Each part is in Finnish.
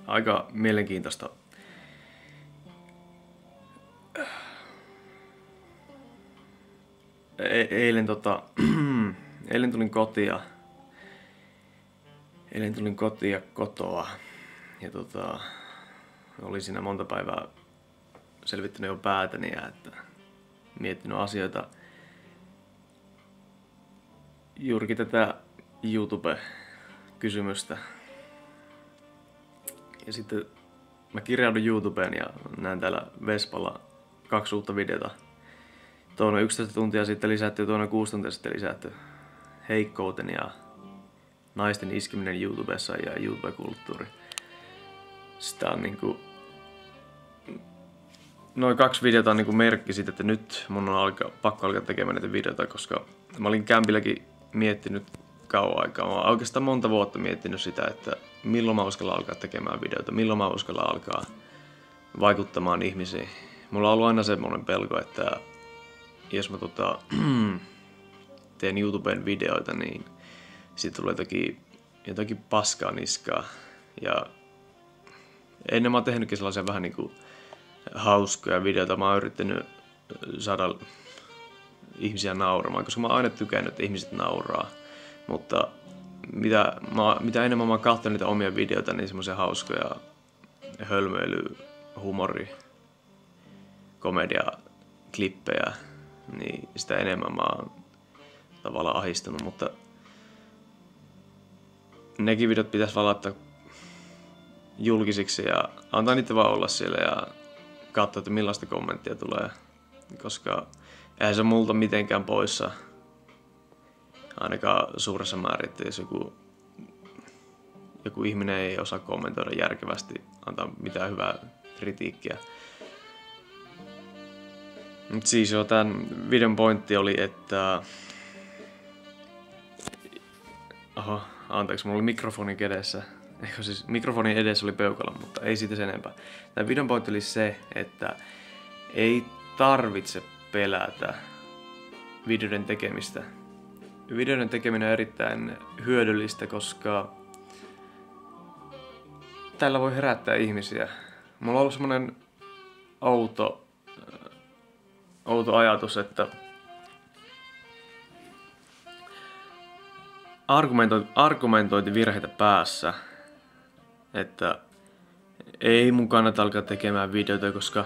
aika mielenkiintoista. Eilen eilen tulin kotia kotoa ja olin siinä monta päivää selvittänyt jo päätäni ja että miettinyt asioita juurikin tätä YouTube-kysymystä. Ja sitten mä kirjaudun YouTubeen ja näen täällä Vespalla 2 uutta videota. Toinen 11 tuntia sitten lisätty ja toinen 6 tuntia sitten lisätty. Heikkouteni ja naisten iskeminen YouTubessa ja YouTube-kulttuuri. Sitä on niinku... Noin 2 videota on niinku merkki siitä, että nyt mun on pakko alkaa tekemään näitä videoita, koska mä olin kämpilläkin miettinyt kauan aikaa. Mä oon oikeastaan monta vuotta miettinyt sitä, että milloin mä uskallan alkaa tekemään videoita, milloin mä uskallan alkaa vaikuttamaan ihmisiin. Mulla on ollut aina semmoinen pelko, että jos mä teen YouTuben videoita, niin siitä tulee jotakin paskaa niskaa. Ja ennen mä oon tehnytkin sellaisia vähän niinku hauskoja videoita. Mä oon yrittänyt saada ihmisiä nauramaan, koska mä oon aina tykännyt, että ihmiset nauraa. Mutta mitä enemmän mä oon katsonut niitä omia videoita, niin semmoisia hauskoja hölmöily, humori, komedia-klippejä, niin sitä enemmän mä oon tavallaan ahdistunut, mutta nekin videot pitäisi vaan laittaa julkisiksi ja antaa niitä vaan olla siellä ja katsoa, että millaista kommenttia tulee, koska eihän se multa mitenkään poissa, ainakaan suuressa määrin, että jos joku ihminen ei osaa kommentoida järkevästi, antaa mitään hyvää kritiikkiä. Mutta siis jo tämän videon pointti oli, että... Oho, anteeksi, mulla oli mikrofoni kädessä. Siis mikrofonin edessä oli peukalo, mutta ei siitä sen enempää. Tämän videon pointti oli se, että ei tarvitse pelätä videoiden tekemistä. Videoiden tekeminen on erittäin hyödyllistä, koska tällä voi herättää ihmisiä. Mulla on ollut semmonen outo ajatus, että argumentointi virheitä päässä, että ei mun kannata alkaa tekemään videoita, koska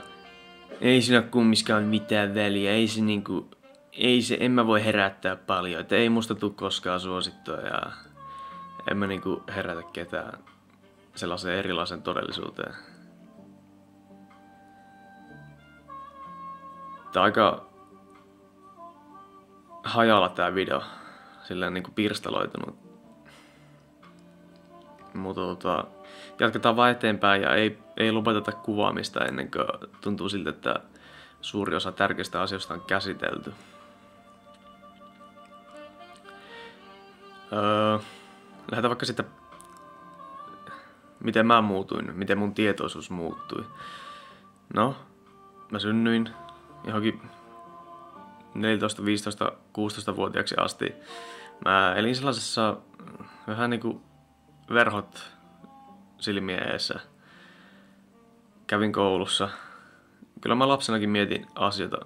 ei siinä kummiskaan mitään väliä, en mä voi herättää paljon, että ei musta tuu koskaan suosittua ja en mä herätä ketään sellaiseen erilaiseen todellisuuteen. Tää on aika hajalla tää video, silleen pirstaloitunut. Mutta jatketaan vaan eteenpäin ja ei lopeteta kuvaamista ennen kuin tuntuu siltä, että suuri osa tärkeistä asioista on käsitelty. Lähdetään vaikka siitä, miten mä muutuin, miten mun tietoisuus muuttui. No, mä synnyin johonkin 14, 15, 16-vuotiaaksi asti. Mä elin sellaisessa vähän niinku verhot silmien eessä. Kävin koulussa. Kyllä mä lapsenakin mietin asioita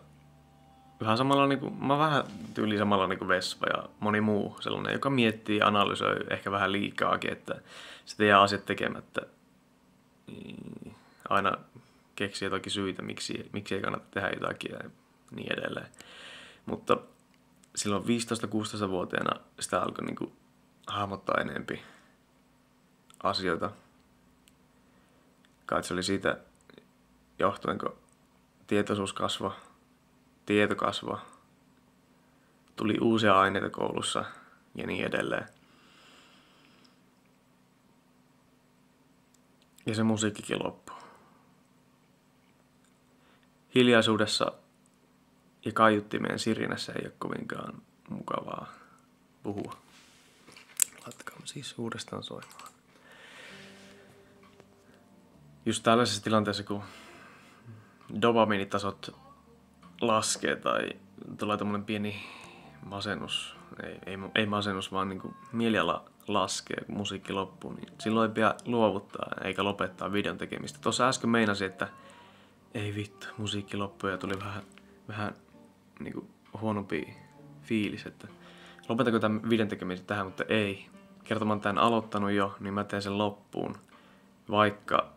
vähän samalla mä vähän tyyliin samalla niinku Vespa ja moni muu sellainen, joka miettii ja analysoi ehkä vähän liikaakin, että se jää asiat tekemättä. Aina keksii jotakin syitä, miksi ei kannata tehdä jotakin ja niin edelleen. Mutta silloin 15-16-vuotiaana sitä alkoi hahmottaa enempi asioita. Kai se oli siitä johtuen, kun tietoisuus kasvoi, tieto kasvoi, tuli uusia aineita koulussa ja niin edelleen. Ja se musiikkikin loppui. Hiljaisuudessa ja kaiuttimeen sirinässä ei ole kovinkaan mukavaa puhua. Laittakaamme siis uudestaan soimaan. Just tällaisessa tilanteessa, kun dopamiinitasot laskee tai tulee tämmönen pieni masennus, ei masennus, vaan mieliala laskee, kun musiikki loppuu, niin silloin ei pidä luovuttaa eikä lopettaa videon tekemistä. Tuossa äsken meinasin, että ei vittu, musiikki loppui ja tuli vähän niinku huonompi fiilis, että lopetanko tämän videon tekemisen tähän, mutta ei. Kerta mä oon tän aloittanut jo, niin mä teen sen loppuun, vaikka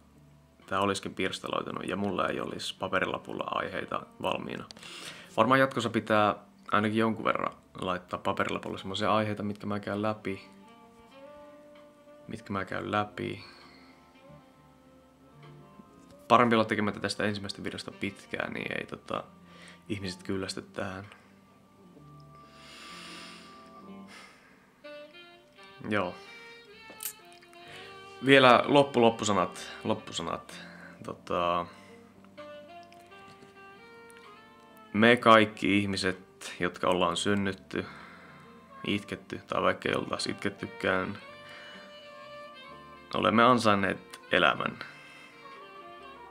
tää olisikin pirstaloitunut ja mulla ei olisi paperilapulla aiheita valmiina. Varmaan jatkossa pitää ainakin jonkun verran laittaa paperilapulla semmoisia aiheita, mitkä mä käyn läpi. Parempi olla tekemättä tästä ensimmäisestä videosta pitkään, niin ei ihmiset kyllästy tähän. Joo. Vielä loppusanat. Me kaikki ihmiset, jotka ollaan synnytty, itketty tai vaikka ei oltaisi itkettykään, olemme ansainneet elämän.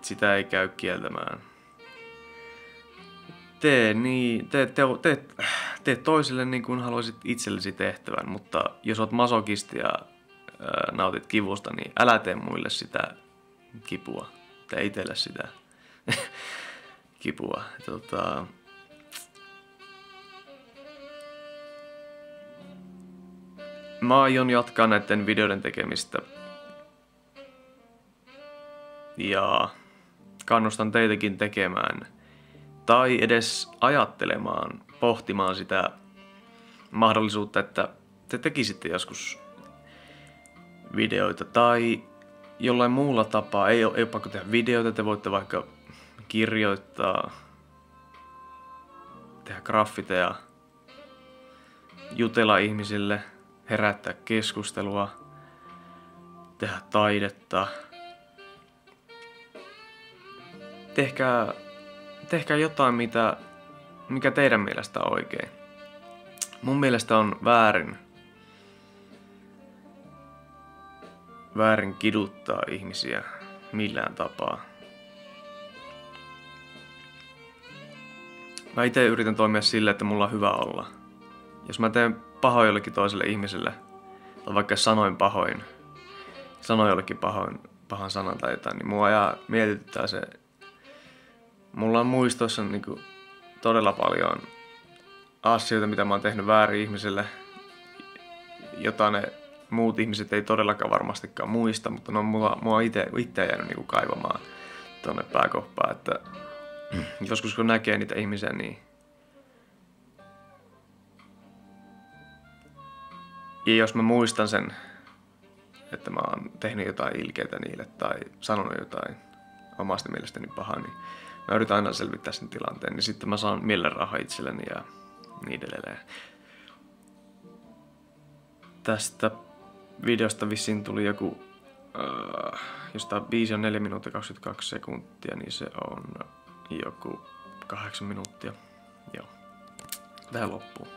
Sitä ei käy kieltämään. Tee toiselle niin kuin haluaisit itsellesi tehtävän, mutta jos oot masokisti ja nautit kivusta, niin älä tee muille sitä kipua. Tee itselle sitä kipua. Mä aion jatkaa näiden videoiden tekemistä. Ja kannustan teitäkin tekemään. Tai edes ajattelemaan, pohtimaan sitä mahdollisuutta, että te tekisitte joskus videoita. Tai jollain muulla tapaa, ei ole pakko tehdä videoita, te voitte vaikka kirjoittaa, tehdä graffiteja, jutella ihmisille, herättää keskustelua, tehdä taidetta. Tehkää jotain, mikä teidän mielestä on oikein. Mun mielestä on väärin kiduttaa ihmisiä millään tapaa. Mä itse yritän toimia sille, että mulla on hyvä olla. Jos mä teen pahoin jollekin toiselle ihmiselle, tai vaikka sanoin jollekin pahan sanan tai jotain, niin mua mietityttää se. Mulla on muistoissa niinku todella paljon asioita, mitä mä oon tehnyt väärin ihmiselle, jota ne muut ihmiset ei todellakaan varmastikaan muista, mutta ne on mua itse jäänyt niinku kaivamaan tonne pääkoppaan, että joskus kun näkee niitä ihmisiä, niin ja jos mä muistan sen, että mä oon tehnyt jotain ilkeitä niille tai sanonut jotain omasta mielestäni pahaa, niin mä yritän aina selvittää sen tilanteen, niin sitten mä saan mielenrauha itselleni ja niin edelleen. Tästä videosta vissiin tuli joku, jos tää 5 on 4 minuuttia 22 sekuntia, niin se on joku 8 minuuttia. Joo. Tähän loppuu.